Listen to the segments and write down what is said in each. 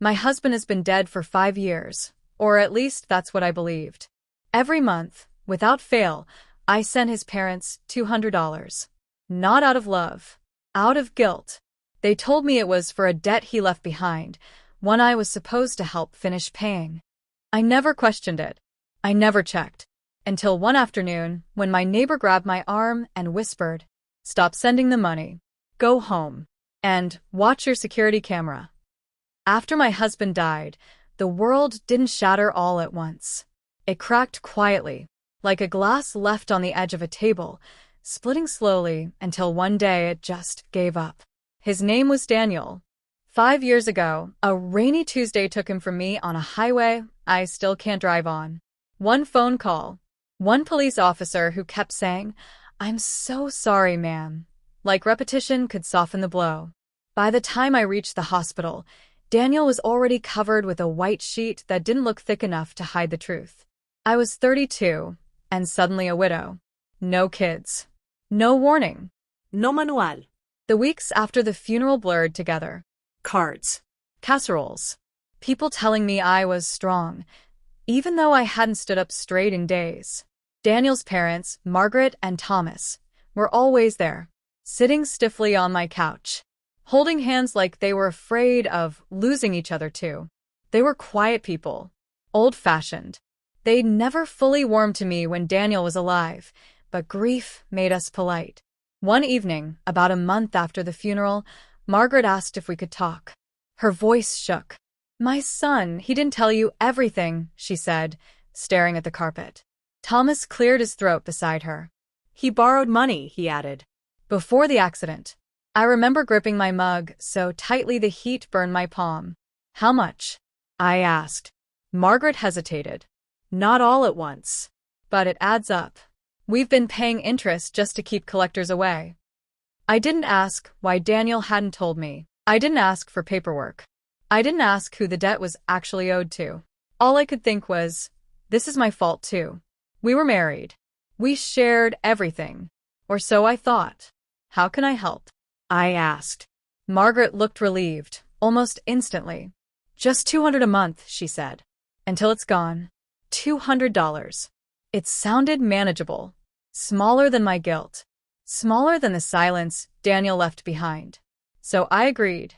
My husband has been dead for 5 years, or at least that's what I believed. Every month, without fail, I sent his parents $200. Not out of love, out of guilt. They told me it was for a debt he left behind, one I was supposed to help finish paying. I never questioned it. I never checked. Until one afternoon, when my neighbor grabbed my arm and whispered, "Stop sending the money. Go home. And watch your security camera." After my husband died, the world didn't shatter all at once. It cracked quietly, like a glass left on the edge of a table, splitting slowly until one day it just gave up. His name was Daniel. 5 years ago, a rainy Tuesday took him from me on a highway I still can't drive on. One phone call. One police officer who kept saying, "I'm so sorry, ma'am." Like repetition could soften the blow. By the time I reached the hospital, Daniel was already covered with a white sheet that didn't look thick enough to hide the truth. I was 32, and suddenly a widow. No kids. No warning. No manual. The weeks after the funeral blurred together. Cards. Casseroles. People telling me I was strong, even though I hadn't stood up straight in days. Daniel's parents, Margaret and Thomas, were always there, sitting stiffly on my couch, holding hands like they were afraid of losing each other too. They were quiet people, old-fashioned. They'd never fully warmed to me when Daniel was alive, but grief made us polite. One evening, about a month after the funeral, Margaret asked if we could talk. Her voice shook. "My son, he didn't tell you everything," she said, staring at the carpet. Thomas cleared his throat beside her. "He borrowed money," he added. "Before the accident." I remember gripping my mug so tightly the heat burned my palm. "How much?" I asked. Margaret hesitated. "Not all at once. But it adds up. We've been paying interest just to keep collectors away." I didn't ask why Daniel hadn't told me. I didn't ask for paperwork. I didn't ask who the debt was actually owed to. All I could think was, this is my fault too. We were married. We shared everything. Or so I thought. "How can I help?" I asked. Margaret looked relieved, almost instantly. "Just $200 a month," she said. "Until it's gone." $200. It sounded manageable. Smaller than my guilt. Smaller than the silence Daniel left behind. So I agreed.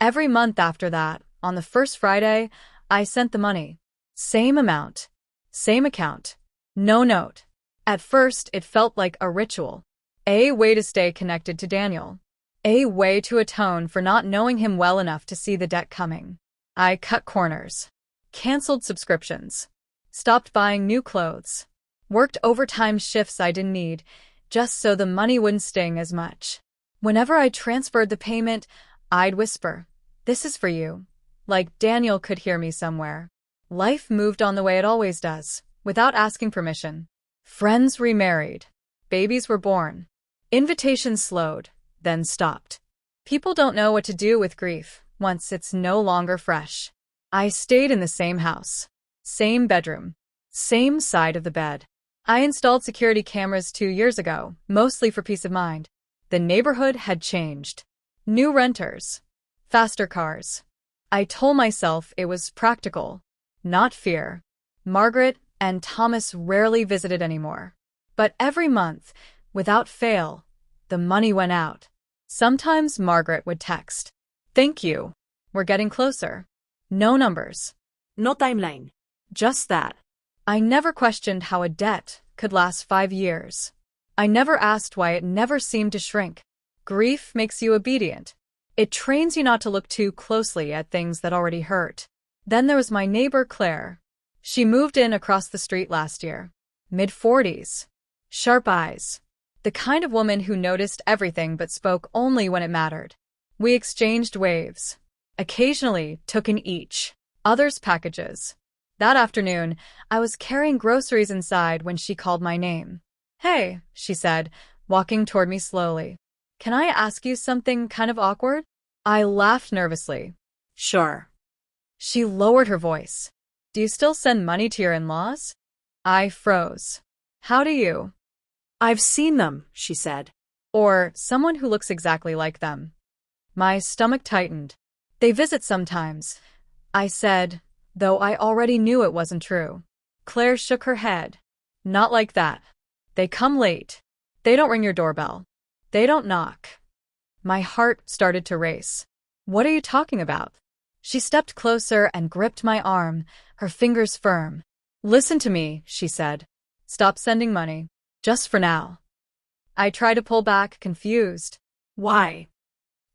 Every month after that, on the first Friday, I sent the money. Same amount. Same account. No note. At first, it felt like a ritual. A way to stay connected to Daniel. A way to atone for not knowing him well enough to see the debt coming. I cut corners. Canceled subscriptions. Stopped buying new clothes. Worked overtime shifts I didn't need, just so the money wouldn't sting as much. Whenever I transferred the payment, I'd whisper, "This is for you." Like Daniel could hear me somewhere. Life moved on the way it always does, without asking permission. Friends remarried. Babies were born. Invitations slowed, then stopped. People don't know what to do with grief once it's no longer fresh. I stayed in the same house. Same bedroom. Same side of the bed. I installed security cameras 2 years ago, mostly for peace of mind. The neighborhood had changed. New renters. Faster cars. I told myself it was practical, not fear. Margaret and Thomas rarely visited anymore. But every month, without fail, the money went out. Sometimes Margaret would text, "Thank you. We're getting closer." No numbers. No timeline. Just that. I never questioned how a debt could last 5 years. I never asked why it never seemed to shrink. Grief makes you obedient. It trains you not to look too closely at things that already hurt. Then there was my neighbor Claire. She moved in across the street last year. Mid-40s. Sharp eyes. The kind of woman who noticed everything but spoke only when it mattered. We exchanged waves. Occasionally took in each other's packages. That afternoon, I was carrying groceries inside when she called my name. "Hey," she said, walking toward me slowly. "Can I ask you something kind of awkward?" I laughed nervously. "Sure." She lowered her voice. "Do you still send money to your in-laws?" I froze. "How do you?" "I've seen them," she said. "Or someone who looks exactly like them." My stomach tightened. "They visit sometimes, I said, though I already knew it wasn't true. Claire shook her head. Not like that. They come late. They don't ring your doorbell. They don't knock. My heart started to race. What are you talking about? She stepped closer and gripped my arm, her fingers firm. Listen to me, she said. Stop sending money. Just for now. I tried to pull back, confused. Why?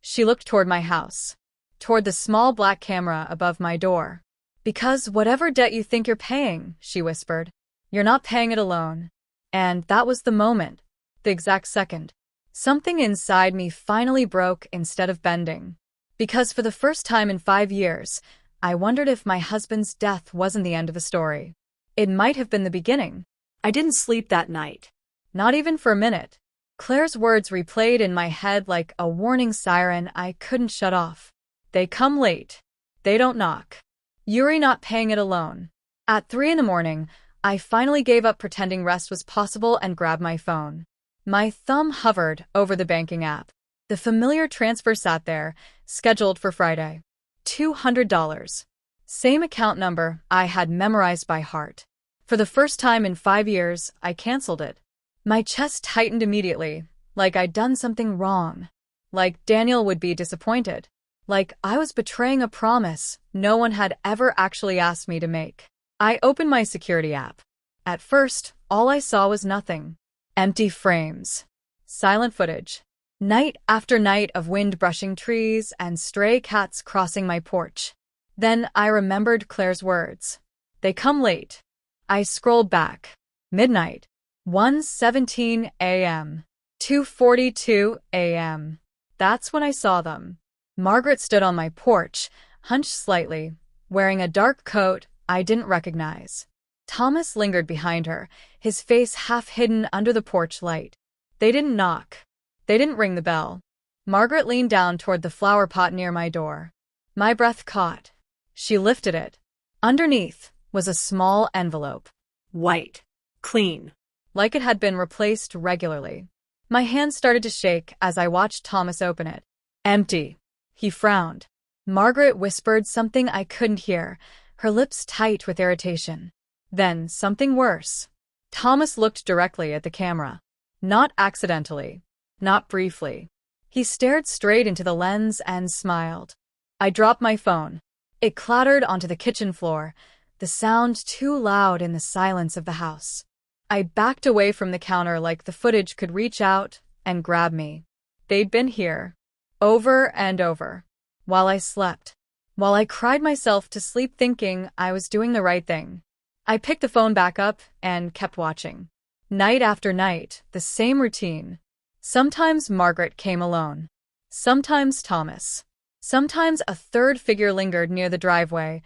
She looked toward my house, toward the small black camera above my door. Because whatever debt you think you're paying, she whispered, you're not paying it alone. And that was the moment, the exact second. Something inside me finally broke instead of bending. Because for the first time in 5 years, I wondered if my husband's death wasn't the end of a story. It might have been the beginning. I didn't sleep that night. Not even for a minute. Claire's words replayed in my head like a warning siren I couldn't shut off. They come late. They don't knock. Yuri not paying it alone. At 3 a.m, I finally gave up pretending rest was possible and grabbed my phone. My thumb hovered over the banking app. The familiar transfer sat there, scheduled for Friday. $200. Same account number I had memorized by heart. For the first time in 5 years, I canceled it. My chest tightened immediately, like I'd done something wrong. Like Daniel would be disappointed. Like I was betraying a promise no one had ever actually asked me to make. I opened my security app. At first, all I saw was nothing. Empty frames. Silent footage. Night after night of wind brushing trees and stray cats crossing my porch. Then I remembered Claire's words. They come late. I scrolled back. Midnight. 1:17 a.m. 2:42 a.m. That's when I saw them. Margaret stood on my porch, hunched slightly, wearing a dark coat I didn't recognize. Thomas lingered behind her, his face half hidden under the porch light. They didn't knock. They didn't ring the bell. Margaret leaned down toward the flower pot near my door. My breath caught. She lifted it. Underneath was a small envelope. White. Clean. Like it had been replaced regularly. My hand started to shake as I watched Thomas open it. Empty. He frowned. Margaret whispered something I couldn't hear, her lips tight with irritation. Then something worse. Thomas looked directly at the camera. Not accidentally. Not briefly. He stared straight into the lens and smiled. I dropped my phone. It clattered onto the kitchen floor, the sound too loud in the silence of the house. I backed away from the counter like the footage could reach out and grab me. They'd been here. Over and over. While I slept. While I cried myself to sleep thinking I was doing the right thing. I picked the phone back up and kept watching. Night after night, the same routine. Sometimes Margaret came alone. Sometimes Thomas. Sometimes a third figure lingered near the driveway,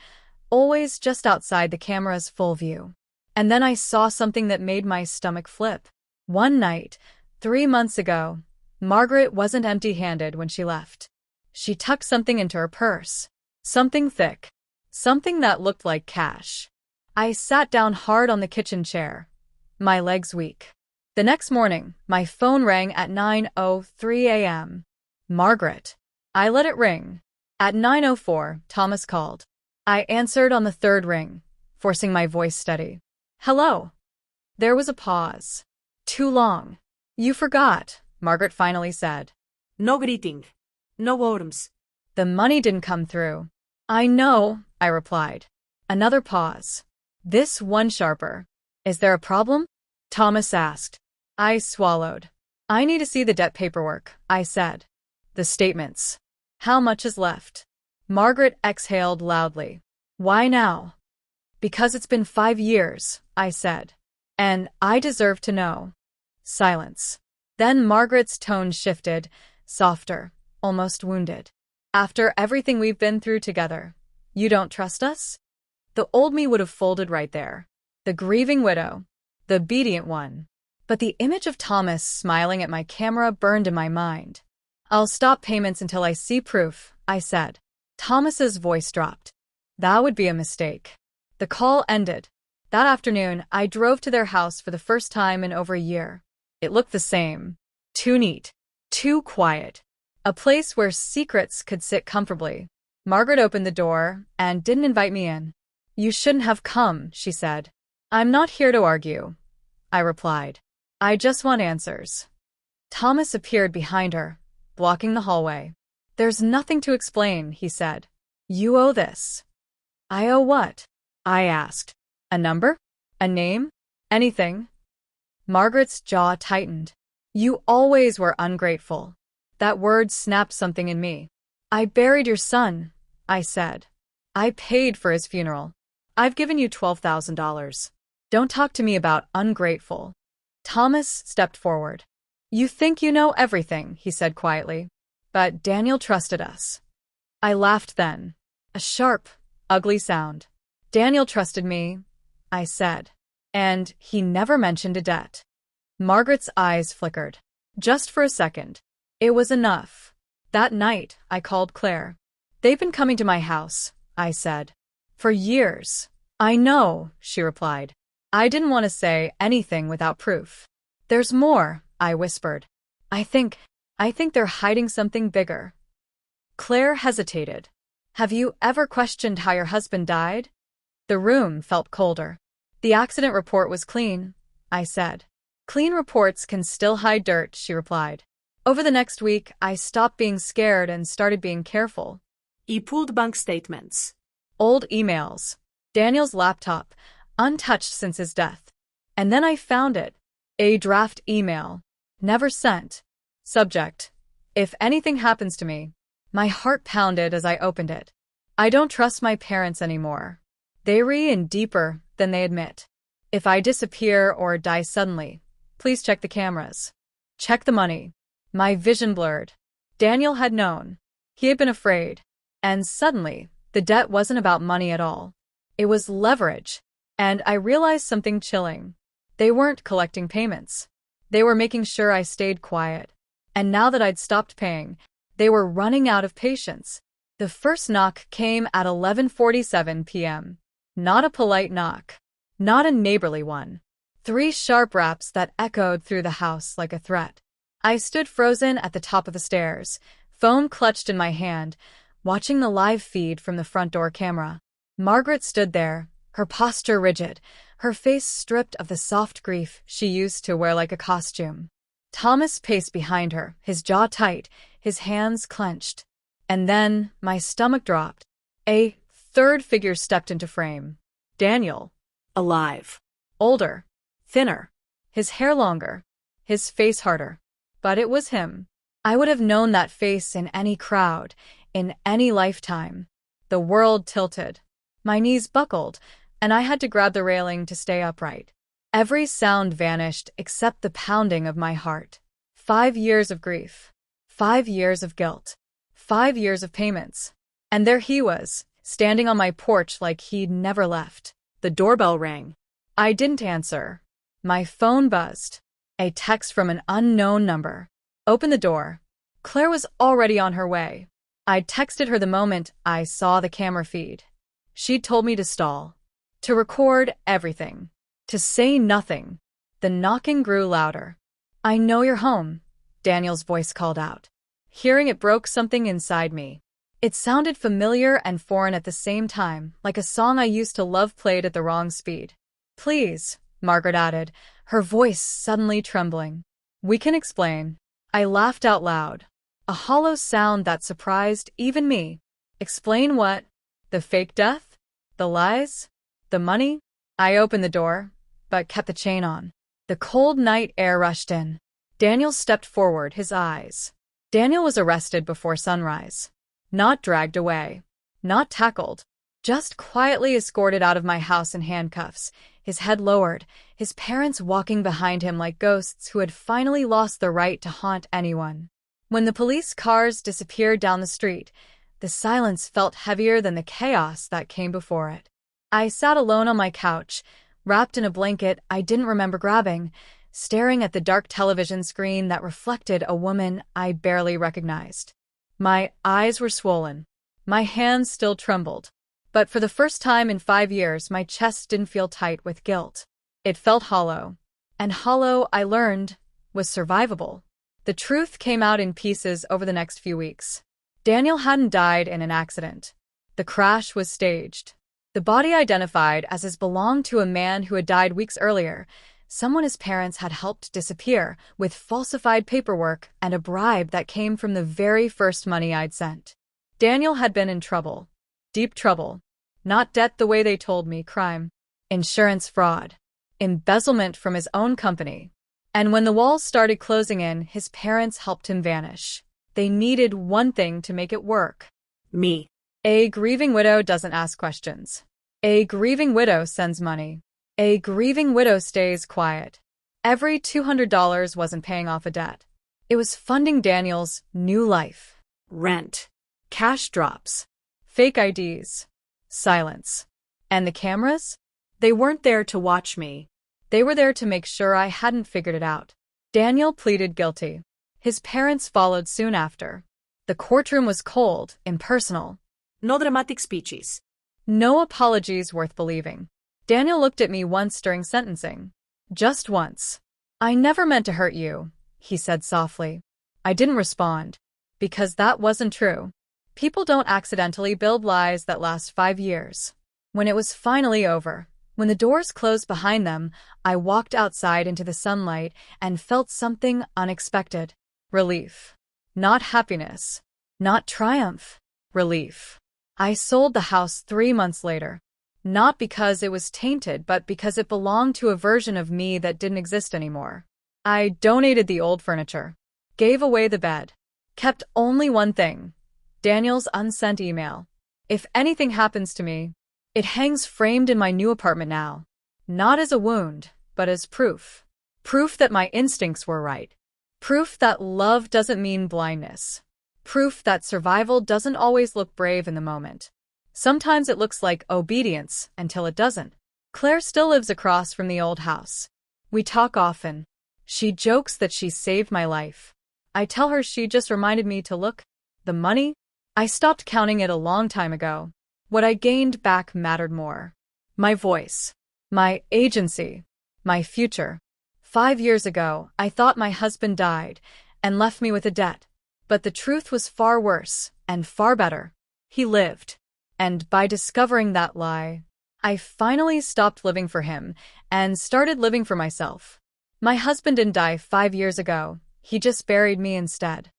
always just outside the camera's full view. And then I saw something that made my stomach flip. One night, 3 months ago, Margaret wasn't empty-handed when she left. She tucked something into her purse. Something thick. Something that looked like cash. I sat down hard on the kitchen chair, my legs weak. The next morning, my phone rang at 9:03 a.m. Margaret. I let it ring. At 9:04, Thomas called. I answered on the third ring, forcing my voice steady. Hello. There was a pause. Too long. You forgot, Margaret finally said. No greeting. No worms. The money didn't come through. I know, I replied. Another pause. This one sharper. Is there a problem? Thomas asked. I swallowed. I need to see the debt paperwork, I said. The statements. How much is left? Margaret exhaled loudly. Why now? Because it's been 5 years, I said. And I deserve to know. Silence. Then Margaret's tone shifted, softer, almost wounded. After everything we've been through together, you don't trust us? The old me would have folded right there. The grieving widow. The obedient one. But the image of Thomas smiling at my camera burned in my mind. I'll stop payments until I see proof, I said. Thomas's voice dropped. That would be a mistake. The call ended. That afternoon, I drove to their house for the first time in over a year. It looked the same. Too neat. Too quiet. A place where secrets could sit comfortably. Margaret opened the door and didn't invite me in. You shouldn't have come, she said. I'm not here to argue, I replied. I just want answers. Thomas appeared behind her, blocking the hallway. There's nothing to explain, he said. You owe this. I owe what? I asked. A number? A name? Anything? Margaret's jaw tightened. You always were ungrateful. That word snapped something in me. I buried your son, I said. I paid for his funeral. I've given you $12,000. Don't talk to me about ungrateful. Thomas stepped forward. You think you know everything, he said quietly. But Daniel trusted us. I laughed then. A sharp, ugly sound. Daniel trusted me, I said. And he never mentioned a debt. Margaret's eyes flickered. Just for a second. It was enough. That night, I called Claire. They've been coming to my house, I said. For years. I know, she replied. I didn't want to say anything without proof. There's more, I whispered. I think they're hiding something bigger. Claire hesitated. Have you ever questioned how your husband died? The room felt colder. The accident report was clean, I said. Clean reports can still hide dirt, she replied. Over the next week, I stopped being scared and started being careful. He pulled bank statements. Old emails. Daniel's laptop, untouched since his death. And then I found it. A draft email. Never sent. Subject. If anything happens to me. My heart pounded as I opened it. I don't trust my parents anymore. They read in deeper than they admit. If I disappear or die suddenly, please check the cameras. Check the money. My vision blurred. Daniel had known. He had been afraid. And suddenly, the debt wasn't about money at all. It was leverage. And I realized something chilling. They weren't collecting payments. They were making sure I stayed quiet. And now that I'd stopped paying, they were running out of patience. The first knock came at 11:47 p.m. Not a polite knock. Not a neighborly one. 3 sharp raps that echoed through the house like a threat. I stood frozen at the top of the stairs, phone clutched in my hand, watching the live feed from the front door camera. Margaret stood there, her posture rigid, her face stripped of the soft grief she used to wear like a costume. Thomas paced behind her, his jaw tight, his hands clenched. And then my stomach dropped. A third figure stepped into frame. Daniel. Alive. Older. Thinner. His hair longer. His face harder. But it was him. I would have known that face in any crowd, in any lifetime. The world tilted. My knees buckled, and I had to grab the railing to stay upright. Every sound vanished except the pounding of my heart. 5 years of grief. 5 years of guilt. 5 years of payments. And there he was, standing on my porch like he'd never left. The doorbell rang. I didn't answer. My phone buzzed. A text from an unknown number. Open the door. Claire was already on her way. I'd texted her the moment I saw the camera feed. She'd told me to stall. To record everything. To say nothing. The knocking grew louder. I know you're home, Daniel's voice called out. Hearing it broke something inside me. It sounded familiar and foreign at the same time, like a song I used to love played at the wrong speed. Please, Margaret added, her voice suddenly trembling. We can explain. I laughed out loud. A hollow sound that surprised even me. Explain what? The fake death? The lies? The money? I opened the door, but kept the chain on. The cold night air rushed in. Daniel stepped forward, his eyes. Daniel was arrested before sunrise. Not dragged away. Not tackled. Just quietly escorted out of my house in handcuffs, his head lowered, his parents walking behind him like ghosts who had finally lost the right to haunt anyone. When the police cars disappeared down the street, the silence felt heavier than the chaos that came before it. I sat alone on my couch, wrapped in a blanket I didn't remember grabbing, staring at the dark television screen that reflected a woman I barely recognized. My eyes were swollen. My hands still trembled. But for the first time in 5 years, my chest didn't feel tight with guilt. It felt hollow. And hollow, I learned, was survivable. The truth came out in pieces over the next few weeks. Daniel hadn't died in an accident. The crash was staged. The body identified as his belonged to a man who had died weeks earlier, someone his parents had helped disappear, with falsified paperwork and a bribe that came from the very first money I'd sent. Daniel had been in trouble. Deep trouble. Not debt the way they told me, crime. Insurance fraud. Embezzlement from his own company. And when the walls started closing in, his parents helped him vanish. They needed one thing to make it work. Me. A grieving widow doesn't ask questions. A grieving widow sends money. A grieving widow stays quiet. Every $200 wasn't paying off a debt. It was funding Daniel's new life. Rent. Cash drops. Fake IDs. Silence. And the cameras? They weren't there to watch me. They were there to make sure I hadn't figured it out. Daniel pleaded guilty. His parents followed soon after. The courtroom was cold, impersonal. No dramatic speeches. No apologies worth believing. Daniel looked at me once during sentencing. Just once. "I never meant to hurt you," he said softly. I didn't respond. Because that wasn't true. People don't accidentally build lies that last 5 years. When it was finally over, when the doors closed behind them, I walked outside into the sunlight and felt something unexpected. Relief. Not happiness. Not triumph. Relief. I sold the house 3 months later. Not because it was tainted, but because it belonged to a version of me that didn't exist anymore. I donated the old furniture. Gave away the bed. Kept only one thing. Daniel's unsent email. If anything happens to me, it hangs framed in my new apartment now. Not as a wound, but as proof. Proof that my instincts were right. Proof that love doesn't mean blindness. Proof that survival doesn't always look brave in the moment. Sometimes it looks like obedience until it doesn't. Claire still lives across from the old house. We talk often. She jokes that she saved my life. I tell her she just reminded me to look. The money? I stopped counting it a long time ago. What I gained back mattered more. My voice. My agency. My future. 5 years ago, I thought my husband died and left me with a debt. But the truth was far worse and far better. He lived. And by discovering that lie, I finally stopped living for him and started living for myself. My husband didn't die 5 years ago. He just buried me instead.